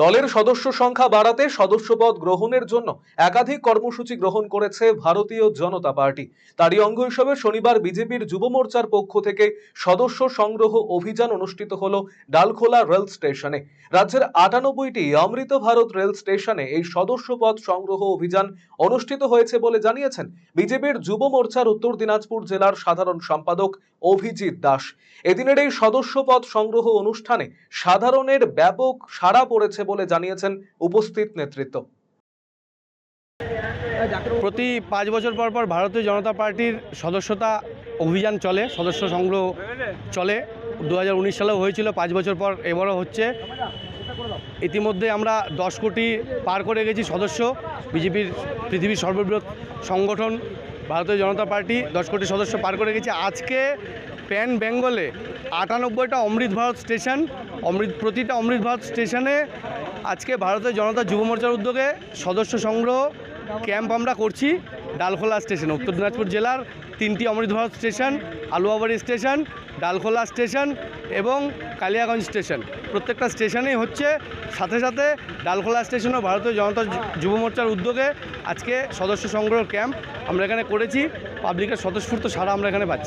দলের সদস্য সংখ্যা বাড়াতে সদস্যপদ গ্রহণের জন্য একাধিক কর্মসূচি গ্রহণ করেছে ভারতীয় জনতা পার্টি। তারই অঙ্গ হিসেবে শনিবার বিজেপির যুব মোর্চার পক্ষ থেকে সদস্য সংগ্রহ অভিযান অনুষ্ঠিত হলো ডালখোলা রেল স্টেশনে। রাজ্যের ৯৮টি অমৃত ভারত রেল স্টেশনে এই সদস্যপদ সংগ্রহ অভিযান অনুষ্ঠিত হয়েছে বলে জানিয়েছেন বিজেপির যুব মোর্চার উত্তর দিনাজপুর জেলার সাধারণ সম্পাদক অভিজিৎ দাস। এদিনের এই সদস্যপদ সংগ্রহ অনুষ্ঠানে সাধারণের ব্যাপক সাড়া পড়েছে বলে জানিয়েছেন উপস্থিত নেতৃত্ব। প্রতি 5 বছর পর পর ভারতীয় জনতা পার্টির সদস্যতা অভিযান চলে, সদস্য সংগ্রহ চলে। 2019 সালেও হয়েছিল, 5 বছর পর এবারও হচ্ছে। ইতিমধ্যে আমরা 10 কোটি পার করে গেছি সদস্য। বিজেপির পৃথিবীর সর্ববৃহৎ সংগঠন ভারতীয় জনতা পার্টি 10 কোটি সদস্য পার করে গেছে। আজকে প্যান বেঙ্গলে 98টা অমৃত ভারত স্টেশন, প্রতিটা অমৃত ভারত স্টেশনে আজকে ভারতীয় জনতা যুব মোর্চার উদ্যোগে সদস্য সংগ্রহ ক্যাম্প আমরা করছি। ডালখোলা স্টেশন, উত্তর দিনাজপুর জেলার 3টি Amrit Bharat station, Aluabari station, Dalkhola station এবং কালিয়াগঞ্জ স্টেশন, প্রত্যেকটা স্টেশনেই হচ্ছে। সাথে সাথে ডালখোলা স্টেশনও ভারতীয় জনতা যুব মোর্চার উদ্যোগে আজকে সদস্য সংগ্রহ ক্যাম্প আমরা এখানে করেছি। পাবলিকের স্বতঃস্ফূর্ত সাড়া আমরা এখানে পাচ্ছি।